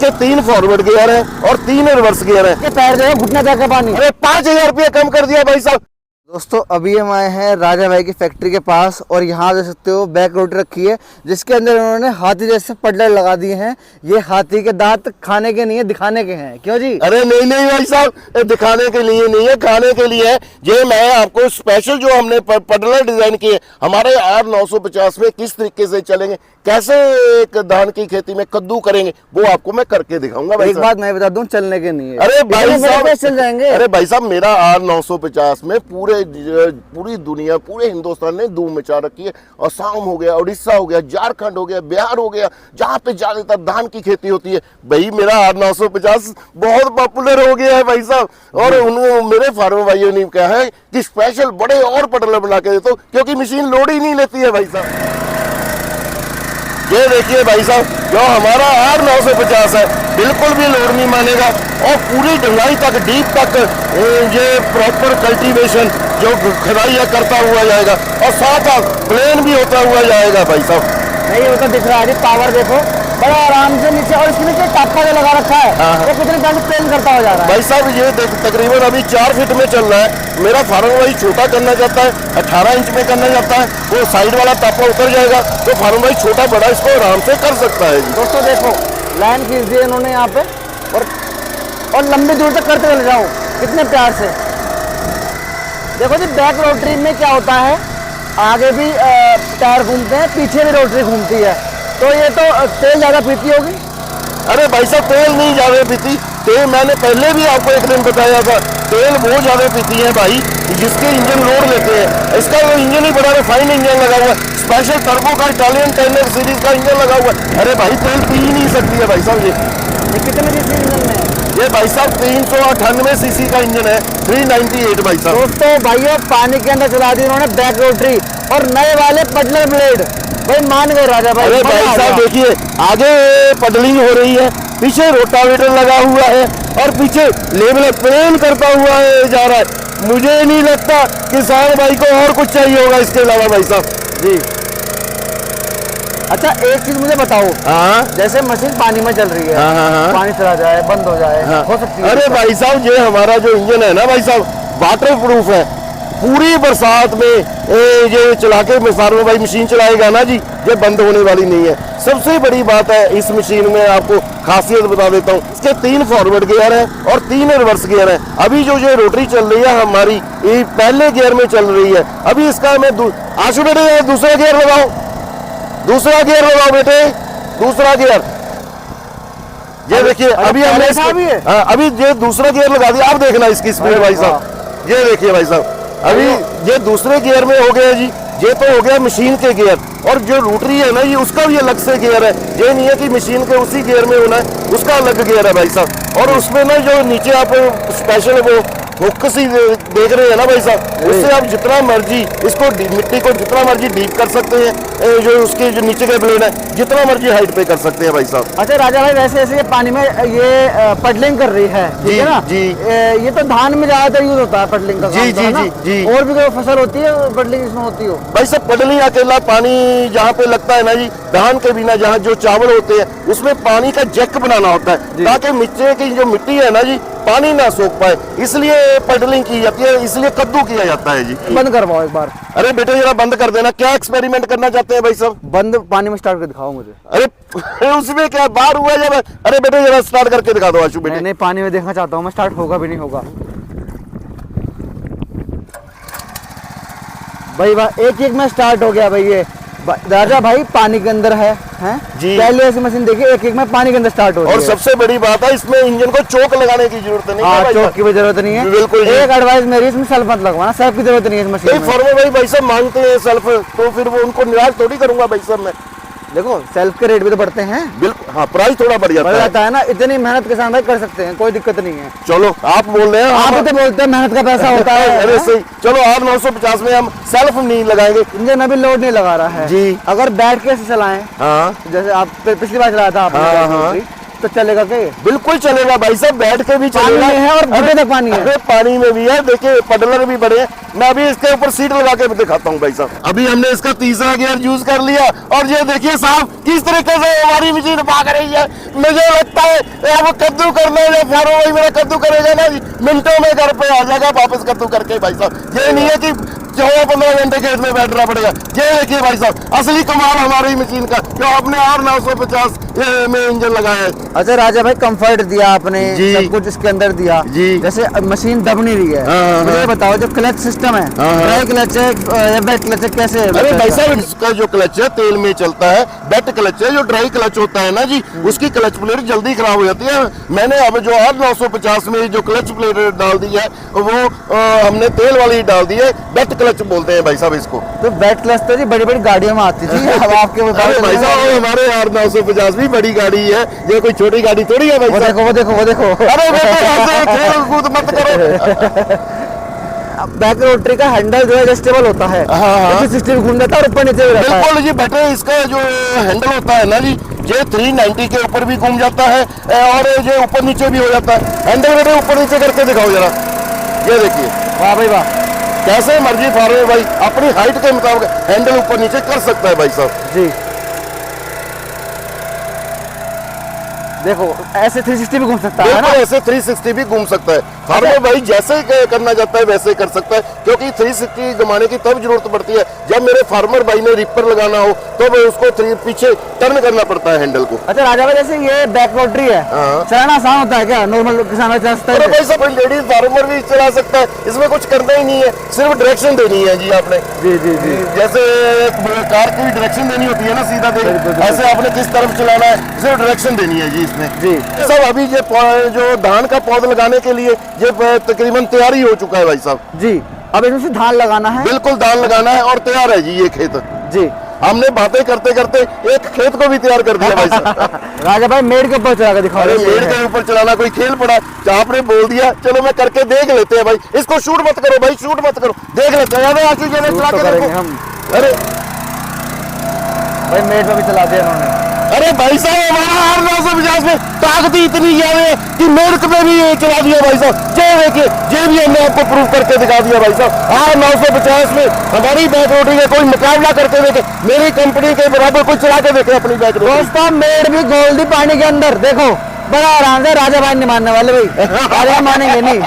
इसके 3 forward gear है और 3 रिवर्स गियर है। पैर जो है घुटने तक का पानी। अरे 5000 रुपया कम कर दिया भाई साहब। दोस्तों अभी हम आए हैं राजा भाई की फैक्ट्री के पास और यहाँ देख सकते हो बैक रोटी रखी है जिसके अंदर उन्होंने हाथी जैसे पडलर लगा दिए हैं। ये हाथी के दांत खाने के नहीं है, दिखाने के हैं। क्यों जी? अरे नहीं नहीं भाई साहब, दिखाने के लिए नहीं है, खाने के लिए है। ये मैं आपको स्पेशल जो हमने पडलर डिजाइन किए हमारे R950 में किस तरीके से चलेंगे, कैसे एक धान की खेती में कद्दू करेंगे, वो आपको मैं करके दिखाऊंगा भाई। एक बात मैं बता दूं, चलने के नहीं है। अरे भाई साहब चल जाएंगे। अरे भाई साहब मेरा R950 में पूरी दुनिया, पूरे हिंदुस्तान ने धूम मचा रखी है। असम हो गया, उड़ीसा हो गया, झारखंड हो गया, बिहार हो गया, जहाँ पे ज्यादातर धान की खेती होती है, भाई मेरा R950 बहुत पॉपुलर हो गया है भाई साहब। और मेरे फार्मर भाइयों ने कहा है कि स्पेशल बड़े और पटल बना के देता हूं, क्योंकि मशीन लोड ही नहीं लेती है भाई साहब। ये देखिए भाई साहब, जो हमारा R950 है बिल्कुल भी लोड नहीं मानेगा और पूरी ढंगाई तक, डीप तक ये प्रॉपर कल्टीवेशन जो खदाइया करता हुआ जाएगा और साथ साथ प्लेन भी होता हुआ जाएगा भाई साहब। नहीं वो तो दिख रहा है, पावर देखो बड़ा आराम से नीचे, और इसके नीचे टापा जो लगा रखा है वो कितने टाइम प्लेन करता हो जा रहा है भाई साहब। ये तकरीबन अभी 4 फीट में चल रहा है। मेरा फार्मर भाई छोटा करना चाहता है, 18 इंच में करना चाहता है, वो साइड वाला टापा उतर जाएगा तो फार्मर भाई छोटा बड़ा इसको आराम से कर सकता है। दोस्तों देखो लाइन खींच दी इन्होंने यहाँ पे और लंबी दूर तक करते चले जाओ कितने प्यार से। देखो जी बैक रोटरी में क्या होता है, आगे भी टायर घूमते हैं, पीछे भी रोटरी घूमती है, तो ये तो तेल ज्यादा पीती होगी। अरे भाई साहब तेल नहीं ज्यादा पीती, तेल मैंने पहले भी आपको एक दिन बताया था, तेल वो ज्यादा पीती है भाई जिसके इंजन लोड लेते हैं। इसका वो इंजन ही बड़ा रिफाइंड इंजन लगा हुआ है, स्पेशल टर्बो का इटालियन 10 सीरीज का इंजन लगा हुआ है। अरे भाई तेल पी ही नहीं सकती है भाई साहब। ये कितने सीसी इंजन में है? ये भाई साहब 398 सीसी का इंजन है, 398 भाई साहब। दोस्तों भाइयों पानी के अंदर चला दी उन्होंने बैक रोटरी और नए वाले पडलर ब्लेड, भाई मान गए राजा भाई। अरे भाई साहब देखिए आगे पडलिंग हो रही है, पीछे रोटावेटर लगा हुआ है और पीछे लेवल प्लेन करता हुआ जा रहा है। मुझे नहीं लगता किसान भाई को और कुछ चाहिए होगा इसके अलावा भाई साहब जी। अच्छा एक चीज मुझे बताओ, जैसे मशीन पानी में चल रही है, पानी चला जाए बंद हो जाए, हो सकती है? अरे भाई साहब ये हमारा जो इंजन है ना भाई साहब वाटर प्रूफ है। पूरी बरसात में ये चला के फार्मर भाई मशीन चलाएगा ना जी, ये बंद होने वाली नहीं है। सबसे बड़ी बात है इस मशीन में, आपको खासियत बता देता हूँ, इसके 3 फॉरवर्ड गियर है और 3 रिवर्स गियर है। अभी जो ये रोटरी चल रही है हमारी ये पहले गियर में चल रही है। अभी इसका मैं आशु बेटे दूसरा गियर लगाओ, दूसरा गियर लगाओ बेटे, दूसरा गियर। ये देखिए अभी हमने अभी ये दूसरा गियर लगा दिया। आप देखना इसकी स्पीड भाई साहब, ये देखिए भाई साहब अभी ये दूसरे गियर में हो गया जी। ये तो हो गया मशीन के गियर, और जो रोटरी है ना ये उसका भी अलग से गियर है। ये नहीं है कि मशीन के उसी गियर में होना है, उसका अलग गियर है भाई साहब। और उसमें ना जो नीचे आप स्पेशल वो हुक सी देख रहे हैं ना भाई साहब, उससे आप जितना मर्जी इसको मिट्टी को जितना मर्जी डीप कर सकते हैं, जो उसके जो नीचे के ब्लेड है जितना मर्जी हाइट पे कर सकते हैं भाई साहब। अच्छा राजा भाई वैसे ऐसे ये पानी में ये पडलिंग कर रही है जी है ना जी। ये तो धान में ज्यादातर यूज होता है पडलिंग का जी जी जी जी। और भी कोई फसल होती है पडलिंग इसमें होती हो? भाई साहब पडलिंग अकेला पानी जहाँ पे लगता है ना जी, धान के बिना जहाँ जो चावल होते हैं उसमें पानी का जैक बनाना होता है ताकि नीचे की जो मिट्टी है ना जी पानी ना सोख पाए, इसलिए पडलिंग की जाती है, इसलिए कद्दू किया जाता है जी। बंद करवाओ एक बार। अरे बेटे जरा बंद कर देना, क्या एक्सपेरिमेंट करना चाहते हैं भाई साहब? बंद पानी में स्टार्ट कर दिखाओ मुझे। अरे उसमें क्या बाहर हुआ जब? अरे बेटे जरा स्टार्ट करके दिखा दो आशु बेटे। नहीं पानी में देखना चाहता हूँ मैं, स्टार्ट होगा भी नहीं होगा भाई। एक एक में स्टार्ट हो गया भाई। ये राजा भाई पानी के अंदर है जी। पहले ऐसी मशीन देखिए एक एक में पानी के अंदर स्टार्ट हो रही है। और सबसे बड़ी बात है इसमें इंजन को चोक लगाने की जरूरत नहीं है। चोक की भी जरूरत नहीं है, बिल्कुल। एक एडवाइस मेरी, इसमें सेल्फ मत लगवाना, सेल्फ की जरूरत नहीं है इस मशीन में। फार्मर भाई साहब मांगते हैं सेल्फ, तो फिर वो उनको निराश थोड़ी करूंगा भाई साहब मैं। देखो सेल्फ के रेट भी तो बढ़ते हैं। बिल्कुल हाँ, प्राइस थोड़ा बढ़ जाता है ना। इतनी मेहनत किसान भाई कर सकते हैं, कोई दिक्कत नहीं है। चलो आप बोल रहे हैं, आप तो बोलते हैं मेहनत का पैसा होता है। अरे सही, चलो R950 में हम सेल्फ नहीं लगाएंगे, इंजन अभी लोड नहीं लगा रहा है जी। अगर बैठ के चलाएं, जैसे आप पिछली बार चलाया था आपने, तो चलेगा क्या ये? बिल्कुल चलेगा भाई साहब, बैठ के भी पानी चलेगा। में है और घुटने तक पानी है। अरे पानी में भी है, देखिए पडलर भी बड़े हैं। मैं अभी इसके ऊपर सीट लगा के दिखाता हूँ भाई साहब। अभी हमने इसका तीसरा गियर यूज कर लिया और ये देखिए साहब किस तरीके से हमारी मशीन भाग रही है। मुझे लगता है अब कद्दू करना है, फारो भाई मेरा कद्दू करेगा ना, मिनटों में घर पे आ जाएगा वापस कद्दू करके भाई साहब। ये नहीं है कि 14-15 घंटे खेत में बैठना पड़ेगा। ये देखिए भाई साहब असली कमाल हमारी मशीन का, जो आपने R950 में इंजन लगाया है। अच्छा राजा भाई, कंफर्ट दिया आपने, जी। सब कुछ इसके अंदर दिया जी। जैसे मशीन दब नहीं रही है। हाँ, मुझे बताओ जो क्लच सिस्टम है, ड्राई क्लच है या वेट क्लच है, कैसे है? अरे भाई साहब इसका जो क्लच है तेल में चलता है, वेट क्लच है। जो ड्राई क्लच होता है ना जी, उसकी क्लच प्लेट जल्दी खराब हो जाती है। मैंने अब जो R950 में जो क्लच प्लेट डाल दी है वो हमने तेल वाली डाल दी है, वेट क्लच बोलते हैं भाई साहब इसको। तो वेट क्लच तो जी बड़ी बड़ी गाड़ियों में आती थी, अब आपके अरे भाई साहब हमारे R950 भी बड़ी गाड़ी है, ये कोई छोटी गाड़ी थोड़ी है भाई वो साहब। देखो वो देखो वो देखो। अरे बेटे ऐसे खेल कूद मत करो। बैक रोटरी का हैंडल जो है एडजस्टेबल होता है, हाँ। 360 घूम जाता है और ऊपर नीचे भी रहता है। बिल्कुल जी बेटे, इसका जो हैंडल होता है ना जी, ये 390 के ऊपर भी घूम जाता है और ये ऊपर नीचे भी हो जाता है। हैंडल बेटे ऊपर नीचे करके दिखाओ जरा, ये देखिए। वाह भाई वाह। कैसे मर्जी फारो भाई अपनी हाइट के मुताबिक हैंडल ऊपर नीचे कर सकता है भाई साहब। जी देखो ऐसे 360 भी घूम सकता है ना। बिल्कुल ऐसे 360 भी घूम सकता है। फारो भाई जैसे करना चाहता है वैसे कर सकता है, क्योंकि 360 घुमाने की तब जरूरत पड़ती है जब मेरे फार्मर भाई ने रिपर लगाना हो, तो उसको पीछे टर्न करना पड़ता है हैंडल को। अच्छा राजा भाई, जैसे ये बैक रोटरी है, हाँ। चलाना आसान होता है क्या? नॉर्मल किसान चला सकता अरे है? भाई साहब लेडीज फार्मर भी चला सकता है, इसमें कुछ करना ही नहीं है, सिर्फ डायरेक्शन देनी है जी आपने। जी जी जी। जैसे कार की डायरेक्शन देनी होती है ना, सीधा बिल्कुल। ऐसे आपने किस तरफ चलाना है, सिर्फ डायरेक्शन देनी है जी इसमें। जी सब अभी ये जो धान का पौध लगाने के लिए ये तकरीबन तैयारी हो चुका है भाई साहब। जी, अब इसमें से धान लगाना है। बिल्कुल धान लगाना है और तैयार है जी ये खेत। जी हमने बातें करते करते एक खेत को भी तैयार कर दिया भाई साहब। राजा भाई मेड़ के ऊपर चला के दिखा अरे रहे पेड़ के ऊपर चलाना कोई खेल पड़ा, आपने बोल दिया चलो मैं करके देख लेते हैं भाई। इसको शूट मत करो भाई, शूट मत करो, देख लेते हैं। अरे आशीष जी ने चला के देखो। हम अरे भाई मेड़ में भी चला दिया इन्होंने। अरे भाई साहब हमारा R950 में ताकत ही इतनी ज्यादा है कि मेड़ में भी ये चला दिया भाई साहब। ये देखिए, ये भी हमने आपको प्रूव करके दिखा दिया भाई साहब। R950 में हमारी बैक रोटरी का कोई मुकाबला करके देखे, मेरी कंपनी के बराबर कोई चला के देखे अपनी बैक रोटरी। दोस्तों मेड़ भी गोल दी पानी के अंदर, देखो बड़ा आराम से। राजा भाई नहीं मानने वाले भाई, राजा मानेंगे नहीं।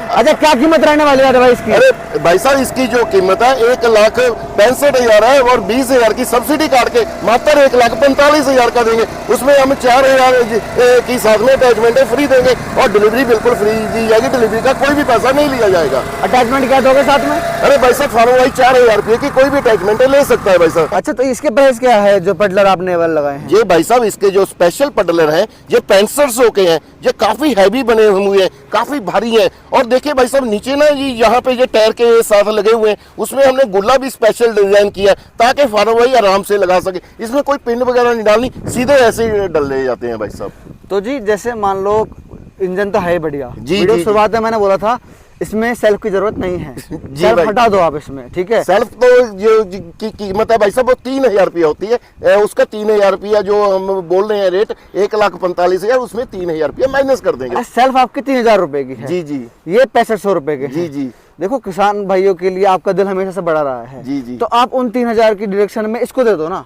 अच्छा क्या कीमत रहने वाली है भाई इसकी? अरे भाई साहब इसकी जो कीमत है 1,65,000 है और 20,000 की सब्सिडी काट के मात्र 1,45,000 का देंगे। उसमें हम 4,000 की साथ में अटैचमेंट फ्री देंगे और डिलीवरी बिल्कुल फ्री दी जाएगी। डिलीवरी का कोई भी पैसा नहीं लिया जाएगा। अटैचमेंट क्या दोगे साथ में? अरे भाई साहब फार्म भाई 4,000 रुपये की कोई भी अटैचमेंट ले सकता है भाई साहब। अच्छा तो इसके प्राइस क्या है जो पडलर आपने वाल लगाए हैं? ये भाई साहब इसके जो स्पेशल पडलर हैं ये 6500 के हैं। ये काफी हैवी बने हुए हैं, काफी भारी हैं। और देखिए भाई साहब नीचे ना ये यहाँ पे ये टायर के साथ लगे हुए हैं, उसमें हमने गुल्ला भी स्पेशल डिजाइन किया है ताकि फार्म भाई आराम से लगा सके। इसमें कोई पिन वगैरह नहीं डालनी, सीधे ऐसे ही डले जाते हैं भाई साहब। तो जी जैसे मान लो इंजन तो है ही बढ़िया। जी, वीडियो जी, शुरुआत में मैंने बोला था इसमें सेल्फ की जरूरत नहीं है। जी सेल्फ भाई। हटा दो आप इसमें, ठीक है। सेल्फ तो जो की कीमत है भाई साहब वो 3,000 रुपया होती है। उसका 3,000 रुपया जो हम बोल रहे हैं रेट 1,45,000, उसमें 3,000 रुपया माइनस कर देंगे। सेल्फ आपकी 3,000 रुपए की है। जी जी ये 6500 रुपए के जी हैं। जी देखो किसान भाइयों के लिए आपका दिल हमेशा से बड़ा रहा है। जी, जी। तो आप उन 3,000 की डायरेक्शन में इसको दे दो ना।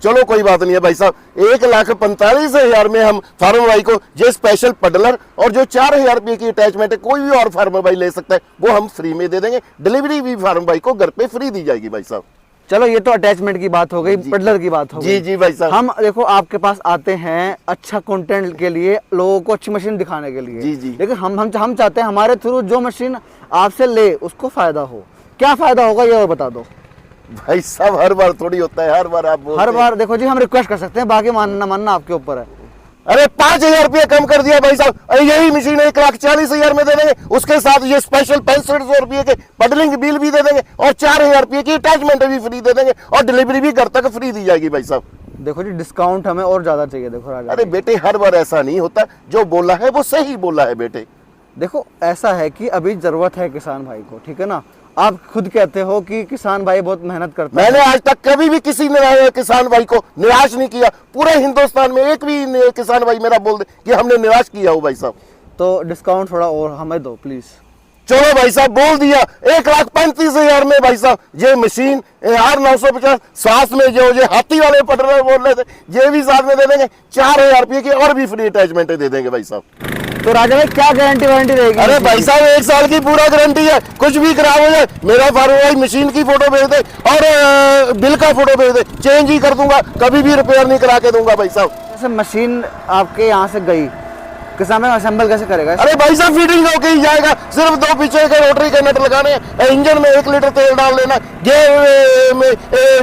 चलो कोई बात नहीं है भाई साहब, 1,45,000 में हम फार्म भाई को ये स्पेशल पडलर और जो 4,000 रुपये की अटैचमेंट है कोई भी और फार्म भाई ले सकता है, वो हम फ्री में दे देंगे। डिलीवरी भी फार्म भाई को घर पे फ्री दी जाएगी भाई साहब। चलो ये तो अटैचमेंट की बात हो गई, पडलर की बात हो गई। जी जी भाई साहब। हम देखो आपके पास आते हैं अच्छा कंटेंट के लिए, लोगों को अच्छी मशीन दिखाने के लिए। जी, जी। लेकिन हम चाहते हैं हमारे थ्रू जो मशीन आपसे ले उसको फायदा हो। क्या फायदा होगा ये और बता दो भाई साहब। हर बार थोड़ी होता है, हर बार आप बोलते हर हैं। बार। देखो जी हम रिक्वेस्ट कर सकते हैं, बाकी मानना मानना आपके ऊपर है। अरे 5,000 रुपया कम कर दिया भाई साहब। अरे यही मशीन 1,40,000 में दे देंगे, उसके साथ ये स्पेशल 6500 रुपये के पडलिंग बिल भी दे देंगे और 4,000 रुपये की अटैचमेंट भी फ्री दे देंगे और डिलीवरी भी घर तक फ्री दी जाएगी भाई साहब। देखो जी डिस्काउंट हमें और ज्यादा चाहिए। देखो राजा अरे बेटे हर बार ऐसा नहीं होता, जो बोला है वो सही बोला है बेटे। देखो ऐसा है कि अभी जरूरत है किसान भाई को, ठीक है ना। आप खुद कहते हो कि किसान भाई बहुत मेहनत करता है। मैंने आज तक कभी भी किसी ने किसान भाई को निराश नहीं किया। पूरे हिंदुस्तान में एक भी किसान भाई मेरा बोल दे कि हमने निराश किया हो भाई साहब। तो डिस्काउंट थोड़ा और हमें दो प्लीज। चलो भाई साहब, बोल दिया 1,35,000 में भाई साहब। ये मशीन R950 साथ में जो हाथी वाले पटरे बोल रहे थे, ये भी साथ में दे देंगे। 4,000 रुपये की और भी फ्री अटैचमेंट दे देंगे भाई साहब। तो राजा भाई क्या गारंटी वारंटी रहेगी? अरे भाई साहब 1 साल की पूरा गारंटी है। कुछ भी खराब हो जाए मेरा फारूक भाई मशीन की फोटो भेज दे और बिल का फोटो भेज दे, चेंज ही कर दूंगा, कभी भी रिपेयर नहीं करा के दूंगा भाई साहब। जैसे मशीन आपके यहाँ से गई, किसान भाई असेंबल कैसे करेगा? अरे भाई साहब फिटिंग होके ही जाएगा। सिर्फ 2 पीछे के रोटरी के नट लगाने हैं, इंजन में 1 लीटर तेल डाल देना, गियर में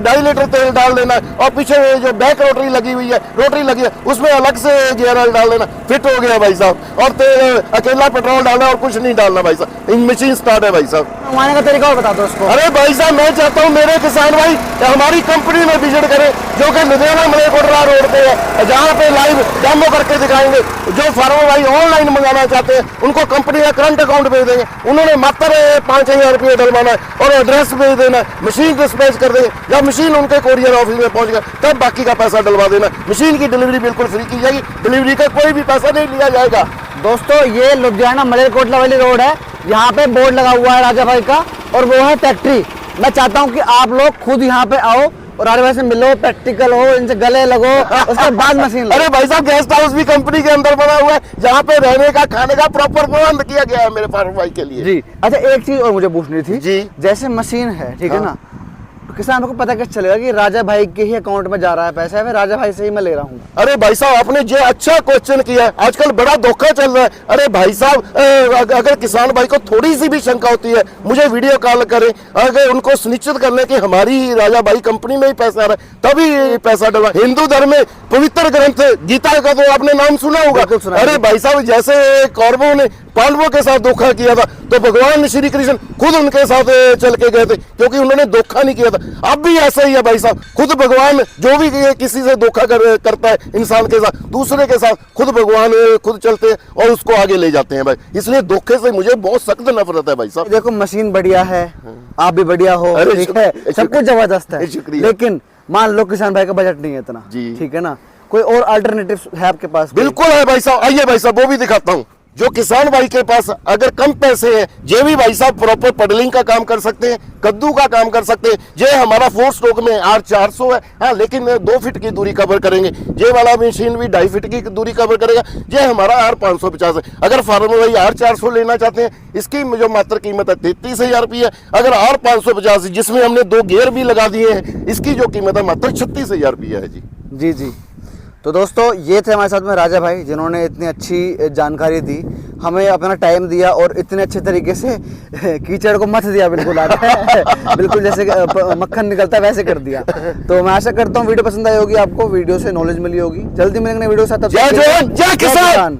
2.5 लीटर तेल डाल देना, और पीछे जो बैक रोटरी लगी हुई है, रोटरी लगी है, उसमें अलग से गियर ऑयल डाल देना, फिट हो गया भाई साहब। और तेल अकेला पेट्रोल डालना और कुछ नहीं डालना भाई साहब। इन मशीन स्टार्ट है भाई साहब। घुमाने का तरीका और बता दो उसको। अरे भाई साहब मैं चाहता हूँ मेरे किसान भाई हमारी कंपनी में विजिट करें, जो कि लुधियाना मलेकोटला रोड पे है, जहाँ पे लाइव डेमो करके दिखाएंगे। जो फार्मर भाई ऑनलाइन मंगाना चाहते हैं उनको कंपनी का करंट अकाउंट भेज देंगे, उन्होंने मात्र 5,000 रुपये डलवाना है और एड्रेस भेज देना है, मशीन डिस्पैच कर देंगे। जब मशीन उनके कोरियर ऑफिस में पहुंच गया तब बाकी का पैसा डलवा देना। मशीन की डिलीवरी बिल्कुल फ्री की जाएगी, डिलीवरी का कोई भी पैसा नहीं लिया जाएगा। दोस्तों ये लुधियाना मलेरकोटला वाली रोड है, यहाँ पे बोर्ड लगा हुआ है राजा भाई का, और वो है फैक्ट्री। मैं चाहता हूँ कि आप लोग खुद यहाँ पे आओ और राजा भाई से मिलो, प्रैक्टिकल हो, इनसे गले लगो, उसके बाद मशीन लो। अरे भाई साहब गेस्ट हाउस भी कंपनी के अंदर बना हुआ है, जहाँ पे रहने का खाने का प्रॉपर प्रबंध किया गया है मेरे फारूक भाई के लिए। जी अच्छा, एक चीज और मुझे पूछनी थी जी। जैसे मशीन है, ठीक है ना, किसान को पता कैसे चलेगा कि राजा भाई के ही अकाउंट में जा रहा है पैसा, है राजा भाई से ही मैं ले रहा हूँ? अरे भाई साहब आपने जो अच्छा क्वेश्चन किया है, आजकल बड़ा धोखा चल रहा है। अरे भाई साहब अगर किसान भाई को थोड़ी सी भी शंका होती है मुझे वीडियो कॉल करें, अगर उनको सुनिश्चित करने की हमारी राजा भाई कंपनी में ही पैसा आ रहा है तभी पैसा डलवा। हिंदू धर्म में पवित्र ग्रंथ गीता का तो आपने नाम सुना होगा। अरे भाई साहब जैसे कौरवों ने पांडवों के साथ धोखा किया था तो भगवान श्री कृष्ण खुद उनके साथ चल के गए थे, क्योंकि उन्होंने धोखा नहीं किया था। अब भी ऐसा ही है भाई साहब, खुद भगवान जो भी किसी से धोखा करता है इंसान के साथ, दूसरे के साथ खुद भगवान खुद चलते हैं और उसको आगे ले जाते हैं भाई। इसलिए धोखे से मुझे बहुत सख्त नफरत है भाई साहब। देखो मशीन बढ़िया है, आप भी बढ़िया हो, ठीक है, सब कुछ जबरदस्त है, लेकिन मान लो किसान भाई का बजट नहीं है इतना, ठीक है ना, कोई और अल्टरनेटिव है आपके पास? बिल्कुल है भाई साहब, आइए भाई साहब वो भी दिखाता हूँ। जो किसान भाई के पास अगर कम पैसे हैं, ये भी भाई साहब प्रॉपर पडलिंग का काम कर सकते हैं, कद्दू का काम कर सकते हैं। ये हमारा 4 स्ट्रोक में R400 है, हाँ, लेकिन 2 फीट की दूरी कवर करेंगे। ये वाला मशीन भी 2.5 फीट की दूरी कवर करेगा। ये हमारा R550 है। अगर फार्मर भाई R400 लेना चाहते हैं, इसकी जो मात्र कीमत है 33,000 रुपये है। अगर R550 जिसमें हमने 2 गियर भी लगा दिए हैं, इसकी जो कीमत है मात्र 36,000 रुपये है जी। जी जी। तो दोस्तों ये थे हमारे साथ में राजा भाई, जिन्होंने इतनी अच्छी जानकारी दी, हमें अपना टाइम दिया और इतने अच्छे तरीके से कीचड़ को मत दिया, बिल्कुल बिल्कुल जैसे मक्खन निकलता है वैसे कर दिया। तो मैं आशा करता हूँ वीडियो पसंद आई होगी आपको, वीडियो से नॉलेज मिली होगी। जल्दी मिलेंगे वीडियो के साथ। जय जवान जय किसान।